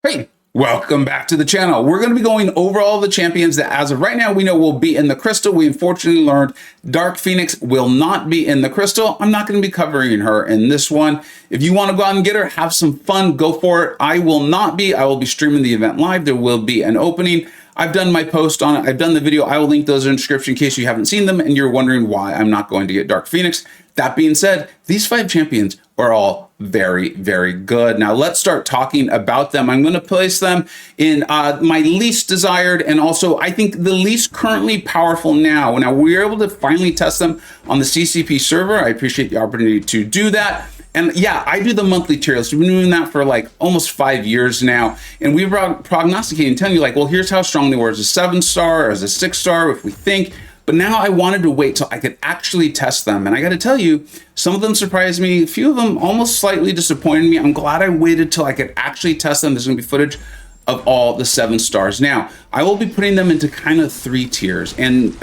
Hey, welcome back to the channel. We're going to be going over all the champions that as of right now we know will be in the crystal. We unfortunately learned Dark Phoenix will not be in the crystal. I'm not going to be covering her in this one. If you want to go out and get her, have some fun, go for it. I will not be. I will be streaming the event live. There will be an opening. I've done my post on it. I've done the video. I will link those in the description in case you haven't seen them and you're wondering why I'm not going to get Dark Phoenix. That being said, these 5 champions are all very, very good. Now let's start talking about them. I'm going to place them in my least desired and also I think the least currently powerful now. Now we were able to finally test them on the CCP server. I appreciate the opportunity to do that. And yeah, I do the monthly tier list. We've been doing that for like almost 5 years now. And we were prognosticating, telling you like, well, here's how strong they were as a 7-star or as a 6-star if we think. But now I wanted to wait till I could actually test them. And I got to tell you, some of them surprised me. A few of them almost slightly disappointed me. I'm glad I waited till I could actually test them. There's going to be footage of all the 7 stars. Now, I will be putting them into kind of 3 tiers. And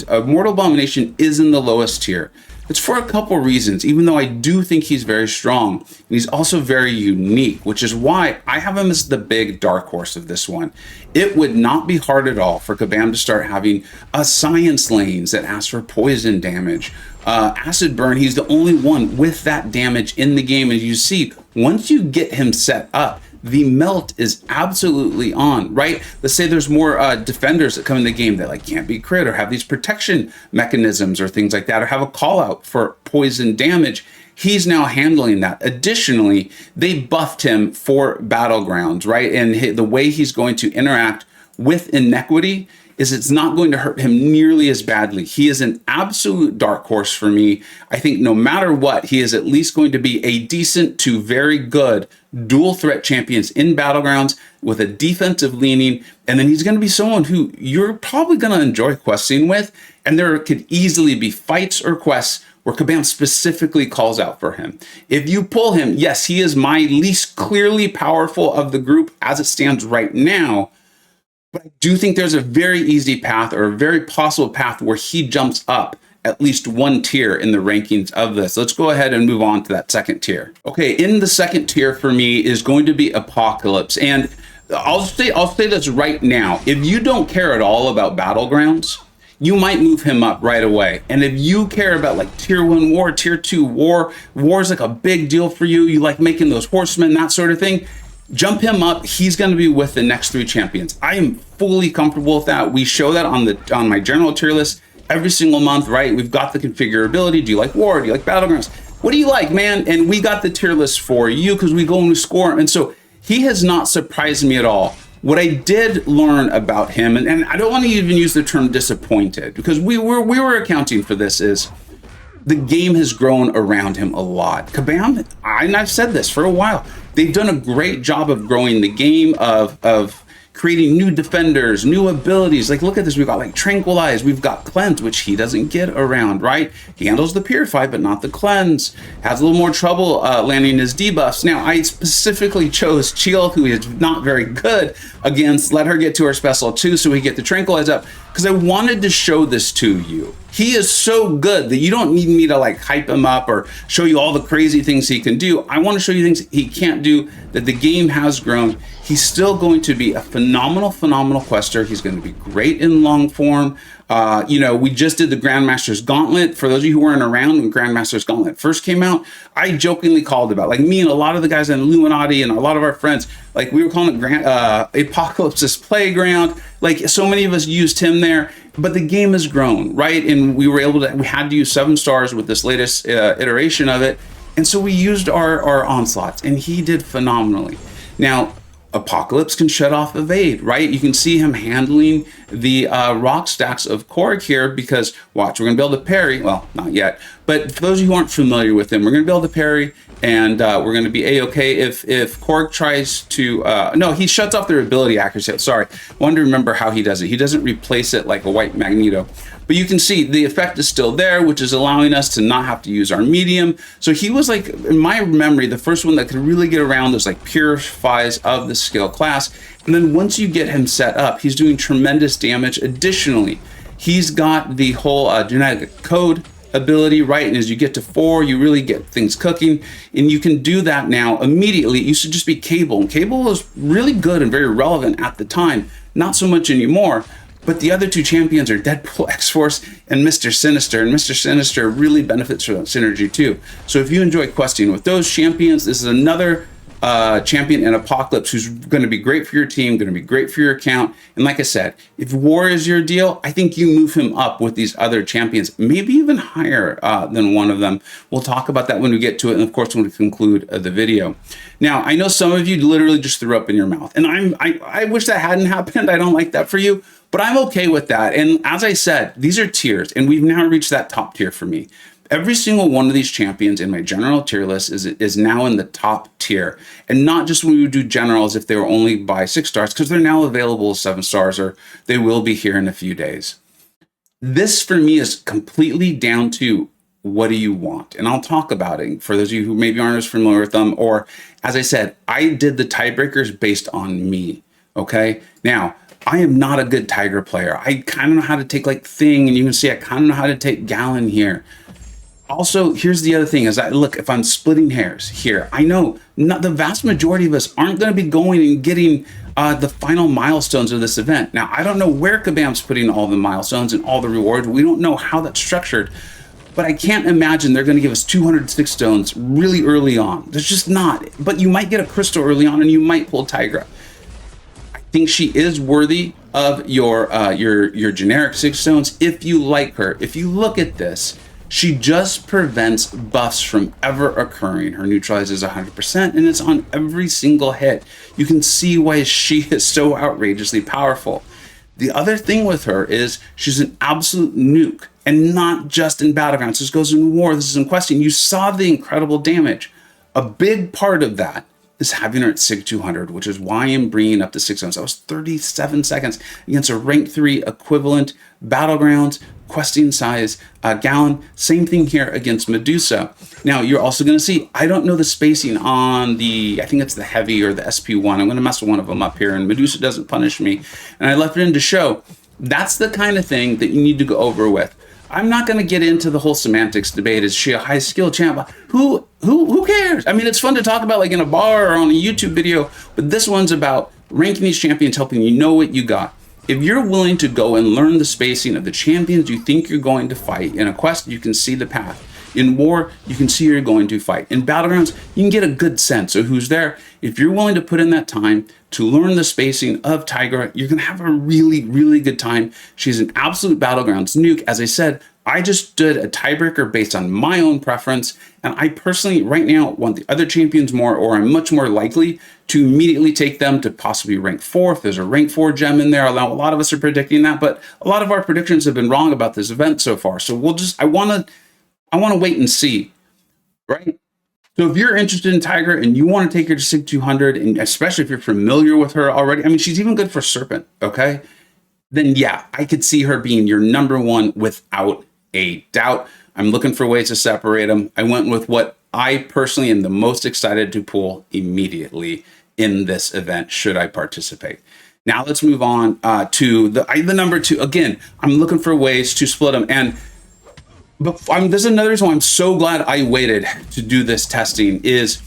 Mortal Abomination is in the lowest tier. It's for a couple reasons, even though I do think he's very strong. And he's also very unique, which is why I have him as the big dark horse of this one. It would not be hard at all for Kabam to start having science lanes that ask for poison damage. Acid burn, he's the only one with that damage in the game. As you see, once you get him set up, the melt is absolutely on, right? Let's say there's more defenders that come in the game that like can't be crit or have these protection mechanisms or things like that, or have a call out for poison damage. He's now handling that. Additionally, they buffed him for Battlegrounds, right? And the way he's going to interact with Inequity is it's not going to hurt him nearly as badly. He is an absolute dark horse for me. I think no matter what, he is at least going to be a decent to very good dual threat champions in Battlegrounds with a defensive leaning. And then he's going to be someone who you're probably going to enjoy questing with. And there could easily be fights or quests where Kabam specifically calls out for him. If you pull him, yes, he is my least clearly powerful of the group as it stands right now. But I do think there's a very easy path or a very possible path where he jumps up at least 1 tier in the rankings of this. Let's go ahead and move on to that 2nd tier. Okay, in the 2nd tier for me is going to be Apocalypse. And I'll say this right now. If you don't care at all about Battlegrounds, you might move him up right away. And if you care about like tier 1 war, tier 2 war is like a big deal for you. You like making those horsemen, that sort of thing. Jump him up. He's going to be with the next 3 champions. I am fully comfortable with that. We show that on my general tier list every single month, right? We've got the configurability. Do you like war? Do you like Battlegrounds? What do you like, man? And we got the tier list for you because we go and we score. And so he has not surprised me at all. What I did learn about him, and I don't want to even use the term disappointed because we were accounting for this, is the game has grown around him a lot. Kabam, and I've said this for a while, they've done a great job of growing the game, of creating new defenders, new abilities. Like, look at this. We've got like Tranquilize. We've got Cleanse, which he doesn't get around, right? He handles the Purify, but not the Cleanse. Has a little more trouble landing his debuffs. Now, I specifically chose Chill, who is not very good against. Let her get to her special too, so we get the Tranquilize up, because I wanted to show this to you. He is so good that you don't need me to like hype him up or show you all the crazy things he can do. I want to show you things he can't do, that the game has grown. He's still going to be a phenomenal quester. He's going to be great in long form. You know, we just did the Grandmaster's Gauntlet. For those of you who weren't around when Grandmaster's Gauntlet first came out, I jokingly called about, like me and a lot of the guys in Illuminati and a lot of our friends, like we were calling it Apocalypse's Playground. Like so many of us used him there, but the game has grown, right? And we had to use 7 stars with this latest iteration of it. And so we used our onslaughts and he did phenomenally. Now, Apocalypse can shut off evade, right? You can see him handling the rock stacks of Korg here because, watch, we're going to be able to parry. Well, not yet. But for those of you who aren't familiar with him, we're going to be able to parry and we're going to be A-okay. If Korg tries to, no, he shuts off their ability accuracy. Sorry, I wanted to remember how he does it. He doesn't replace it like a white Magneto. But you can see the effect is still there, which is allowing us to not have to use our medium. So he was like, in my memory, the first one that could really get around those like purifies of the skill class. And then once you get him set up, he's doing tremendous damage. Additionally, he's got the whole genetic code ability, right? And as you get to 4, you really get things cooking, and you can do that now immediately. It used to just be Cable, and Cable was really good and very relevant at the time, not so much anymore. But the other 2 champions are Deadpool, X-Force, and Mr. Sinister. And Mr. Sinister really benefits from that synergy too. So if you enjoy questing with those champions, this is another champion in Apocalypse who's going to be great for your team, going to be great for your account. And like I said, if War is your deal, I think you move him up with these other champions, maybe even higher than one of them. We'll talk about that when we get to it, and of course when we conclude the video. Now, I know some of you literally just threw up in your mouth, and I wish that hadn't happened. I don't like that for you, but I'm okay with that. And as I said, these are tiers, and we've now reached that top tier for me. Every single one of these champions in my general tier list is now in the top tier. And not just when we would do generals if they were only by 6 stars, because they're now available as 7 stars, or they will be here in a few days. This for me is completely down to what do you want? And I'll talk about it for those of you who maybe aren't as familiar with them, or as I said, I did the tiebreakers based on me, okay? Now, I am not a good Tiger player. I kind of know how to take like Thing, and you can see I kind of know how to take Gallon here. Also, here's the other thing is look, if I'm splitting hairs here, I know not the vast majority of us aren't going to be going and getting the final milestones of this event. Now, I don't know where Kabam's putting all the milestones and all the rewards. We don't know how that's structured, but I can't imagine they're going to give us 206 stones really early on. There's just not. But you might get a crystal early on, and you might pull Tigra. I think she is worthy of your generic 6 stones if you like her. If you look at this, she just prevents buffs from ever occurring. Her neutralizes 100%, and it's on every single hit. You can see why she is so outrageously powerful. The other thing with her is she's an absolute nuke, and not just in Battlegrounds. This goes in War, this is in Questing. You saw the incredible damage. A big part of that is having her at SIG 200, which is why I'm bringing up to 6 zones. That was 37 seconds against a rank 3 equivalent Battlegrounds, Questing size Gallon. Same thing here against Medusa. Now, you're also going to see, I don't know the spacing on the, I think it's the Heavy or the SP1. I'm going to mess with one of them up here, and Medusa doesn't punish me. And I left it in to show. That's the kind of thing that you need to go over with. I'm not going to get into the whole semantics debate. Is she a high skill champ? Who cares? I mean, it's fun to talk about like in a bar or on a YouTube video, but this one's about ranking these champions, helping you know what you got. If you're willing to go and learn the spacing of the champions you think you're going to fight, in a quest, you can see the path. In War, you can see who you're going to fight. In Battlegrounds, you can get a good sense of who's there. If you're willing to put in that time to learn the spacing of Tigra, you're going to have a really, really good time. She's an absolute Battlegrounds nuke. As I said, I just did a tiebreaker based on my own preference, and I personally, right now, want the other champions more, or I'm much more likely to immediately take them to possibly rank 4. If there's a rank 4 gem in there, a lot of us are predicting that, but a lot of our predictions have been wrong about this event so far. So I want to wait and see, right? So if you're interested in Tiger and you want to take her to SIG 200, and especially if you're familiar with her already, I mean, she's even good for Serpent, okay? Then yeah, I could see her being your number 1 without a doubt. I'm looking for ways to separate them. I went with what I personally am the most excited to pull immediately in this event, should I participate. Now let's move on to the number 2. Again, I'm looking for ways to split them. And there's another reason why I'm so glad I waited to do this testing is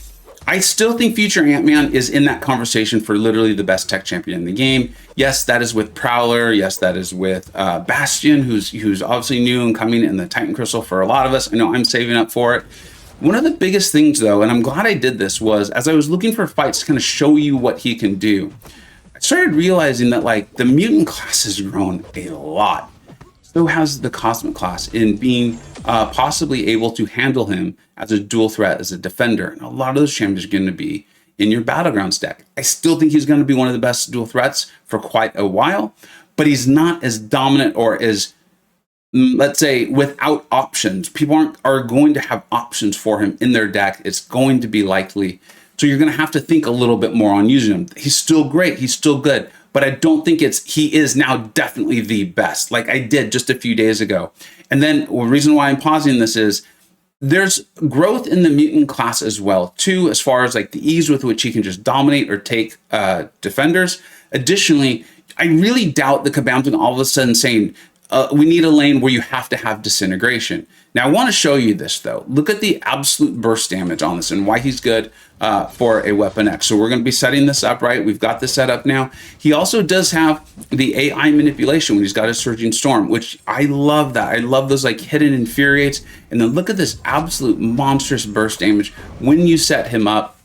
I still think Future Ant-Man is in that conversation for literally the best tech champion in the game. Yes, that is with Prowler. Yes, that is with Bastion, who's obviously new and coming in the Titan Crystal for a lot of us. I know I'm saving up for it. One of the biggest things, though, and I'm glad I did this, was as I was looking for fights to kind of show you what he can do, I started realizing that like the mutant class has grown a lot. So has the Cosmic class in being possibly able to handle him as a dual threat, as a defender. And a lot of those champions are going to be in your Battlegrounds deck. I still think he's going to be one of the best dual threats for quite a while, but he's not as dominant or as, let's say, without options. People are going to have options for him in their deck. It's going to be likely. So you're going to have to think a little bit more on using him. He's still great. He's still good. But I don't think he is now definitely the best, like I did just a few days ago. And then the reason why I'm pausing this is there's growth in the mutant class as well, too, as far as like the ease with which he can just dominate or take defenders. Additionally, I really doubt the Kabam's all of a sudden saying, we need a lane where you have to have disintegration. Now I want to show you this though. Look at the absolute burst damage on this and why he's good for a weapon X. So we're going to be setting this up, right? We've got this set up now. He also does have the AI manipulation when he's got a Surging Storm, which I love that. I love those like hidden infuriates. And then look at this absolute monstrous burst damage. When you set him up,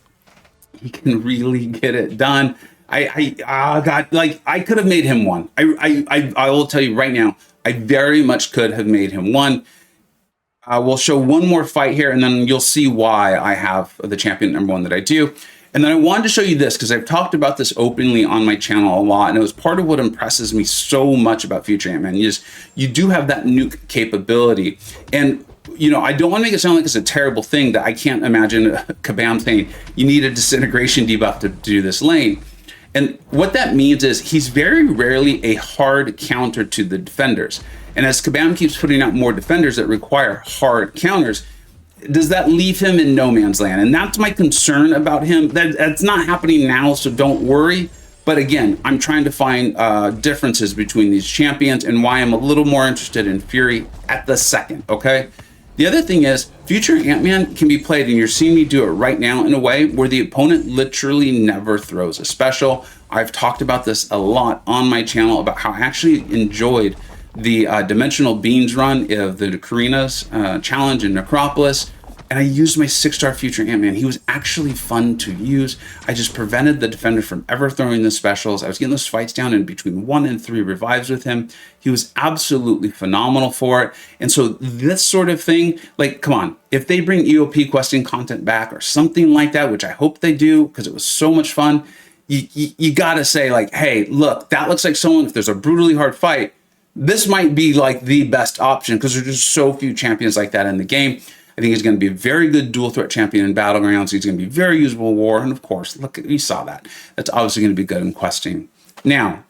he can really get it done. I could have made him one. I will tell you right now, I very much could have made him one. We'll show one more fight here, and then you'll see why I have the champion number one that I do. And then I wanted to show you this because I've talked about this openly on my channel a lot, and it was part of what impresses me so much about Future Ant-Man. You do have that nuke capability, and you know, I don't want to make it sound like it's a terrible thing that I can't imagine Kabam saying you need a disintegration debuff to do this lane. And what that means is he's very rarely a hard counter to the defenders. And as Kabam keeps putting out more defenders that require hard counters, does that leave him in no man's land? And that's my concern about him. That's not happening now, so don't worry. But again, I'm trying to find differences between these champions and why I'm a little more interested in Fury at the second, okay? The other thing is, Future Ant-Man can be played, and you're seeing me do it right now in a way where the opponent literally never throws a special. I've talked about this a lot on my channel about how I actually enjoyed the Dimensional Beans run of the Karina's challenge in Necropolis, and I used my 6-star Future Ant-Man. He was actually fun to use. I just prevented the defender from ever throwing the specials. I was getting those fights down in between 1 and 3 revives with him. He was absolutely phenomenal for it. And so this sort of thing, like, come on, if they bring EOP questing content back or something like that, which I hope they do because it was so much fun, you gotta say like, hey, look, that looks like someone, if there's a brutally hard fight, this might be like the best option because there's just so few champions like that in the game. I think he's going to be a very good dual threat champion in Battlegrounds. He's going to be very usable in War. And of course, look, you saw that. That's obviously going to be good in questing. Now,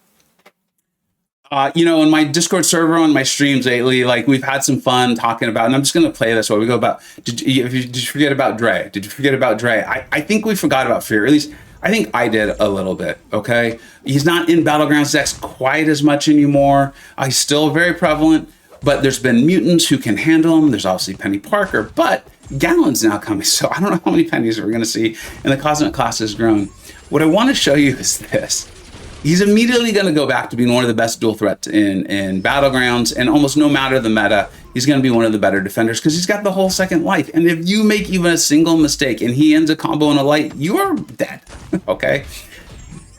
you know, in my Discord server, on my streams lately, like we've had some fun talking about, and I'm just going to play this while we go about, did you forget about Dre? Did you forget about Dre? I think we forgot about Fear. At least I think I did a little bit, okay? He's not in Battlegrounds decks quite as much anymore. He's still very prevalent. But there's been mutants who can handle him. There's obviously Penny Parker, but Gallon's now coming. So I don't know how many pennies we're going to see. And the Cosmic class has grown. What I want to show you is this. He's immediately going to go back to being one of the best dual threats in Battlegrounds. And almost no matter the meta, he's going to be one of the better defenders because he's got the whole second life. And if you make even a single mistake and he ends a combo in a light, you are dead. Okay?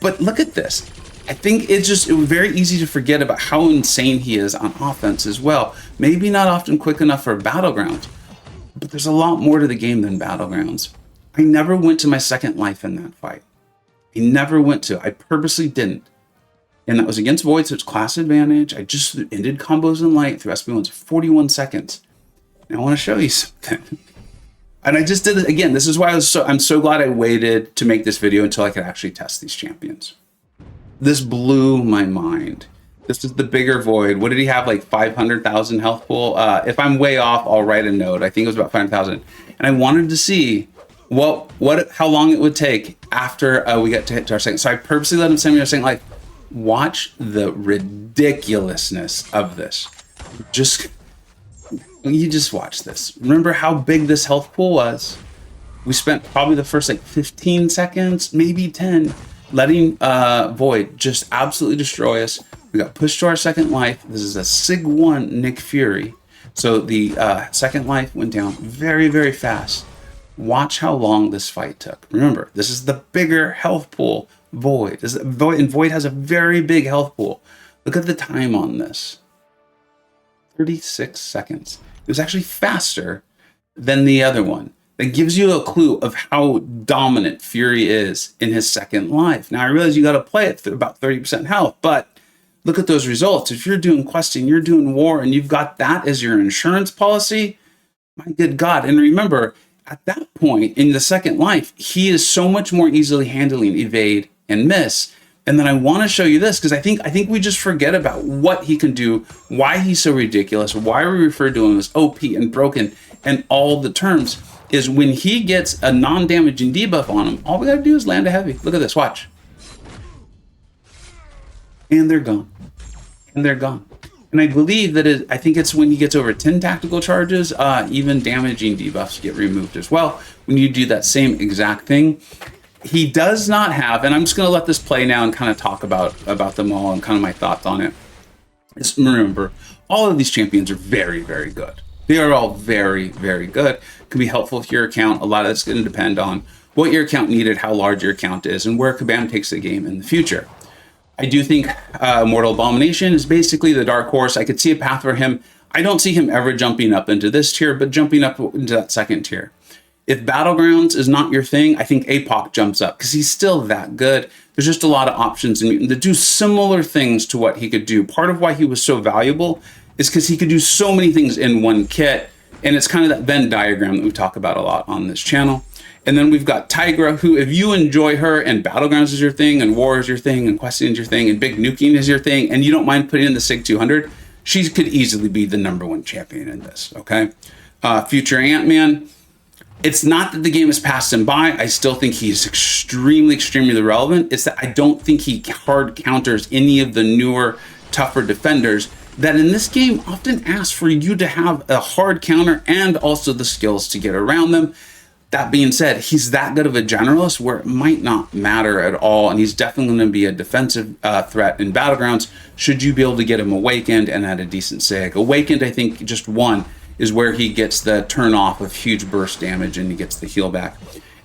But look at this. I think it was very easy to forget about how insane he is on offense as well. Maybe not often quick enough for Battlegrounds, but there's a lot more to the game than Battlegrounds. I never went to my second life in that fight. I never went to. I purposely didn't. And that was against Void, so it's class advantage. I just ended combos in light through SB1s 41 seconds. And I want to show you something. And I just did it again. This is why I'm so glad I waited to make this video until I could actually test these champions. This blew my mind. This is the bigger Void. What did he have, like 500,000 health pool? If I'm way off, I'll write a note. I think it was about 500,000. And I wanted to see how long it would take after we get to hit our second. So I purposely let him send me a second life. Watch the ridiculousness of this. You just watch this. Remember how big this health pool was. We spent probably the first like 15 seconds, maybe 10, letting Void just absolutely destroy us. We got pushed to our second life. This is a Sig 1 Nick Fury. So the second life went down very, very fast. Watch how long this fight took. Remember, this is the bigger health pool, Void. And Void has a very big health pool. Look at the time on this. 36 seconds. It was actually faster than the other one. That gives you a clue of how dominant Fury is in his second life. Now, I realize you got to play it for about 30% health, but look at those results. If you're doing questing, you're doing war, and you've got that as your insurance policy, my good God. And remember, at that point in the second life, he is so much more easily handling evade and miss. And then I want to show you this because I think we just forget about what he can do, why he's so ridiculous, why we refer to him as OP and broken, and all the terms. Is when he gets a non-damaging debuff on him, all we gotta do is land a heavy. Look at this, watch. And they're gone. And they're gone. And I believe that I think it's when he gets over 10 tactical charges, even damaging debuffs get removed as well. When you do that same exact thing, he does not have, and I'm just going to let this play now and kind of talk about them all and kind of my thoughts on it. Just remember, all of these champions are very, very good. They are all very, very good. Can be helpful to your account. A lot of it's going to depend on what your account needed, how large your account is, and where Kabam takes the game in the future. I do think Mortal Abomination is basically the dark horse. I could see a path for him. I don't see him ever jumping up into this tier, but jumping up into that second tier. If Battlegrounds is not your thing, I think APOC jumps up because he's still that good. There's just a lot of options in Mutant to do similar things to what he could do. Part of why he was so valuable is because he could do so many things in one kit. And it's kind of that Venn diagram that we talk about a lot on this channel. And then we've got Tigra, who, if you enjoy her and Battlegrounds is your thing, and War is your thing, and Questing is your thing, and Big Nuking is your thing, and you don't mind putting in the SIG 200, she could easily be the #1 champion in this, okay? Future Ant-Man, it's not that the game has passed him by. I still think he's extremely, extremely relevant. It's that I don't think he hard counters any of the newer, tougher defenders that in this game often ask for you to have a hard counter and also the skills to get around them. That being said, he's that good of a generalist where it might not matter at all, and he's definitely going to be a defensive threat in Battlegrounds should you be able to get him Awakened and at a decent SIG. Awakened, I think, just one is where he gets the turn off of huge burst damage and he gets the heal back.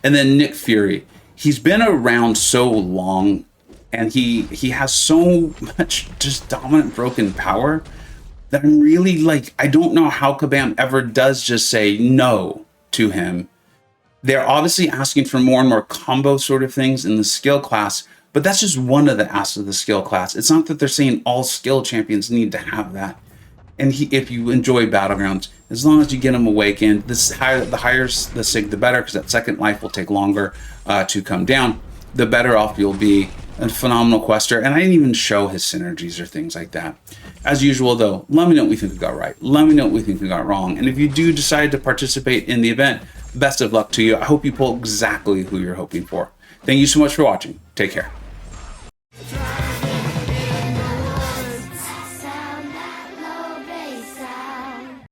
And then Nick Fury, he's been around so long and he has so much just dominant broken power that I'm really like, I don't know how Kabam ever does just say no to him. They're obviously asking for more and more combo sort of things in the skill class, but that's just one of the asks of the skill class. It's not that they're saying all skill champions need to have that. And if you enjoy Battlegrounds, as long as you get them Awakened, the higher the SIG, the better, because that second life will take longer to come down. The better off you'll be. A phenomenal quester, and I didn't even show his synergies or things like that. As usual, though, let me know what we think we got right. Let me know what we think we got wrong. And if you do decide to participate in the event, best of luck to you. I hope you pull exactly who you're hoping for. Thank you so much for watching. Take care.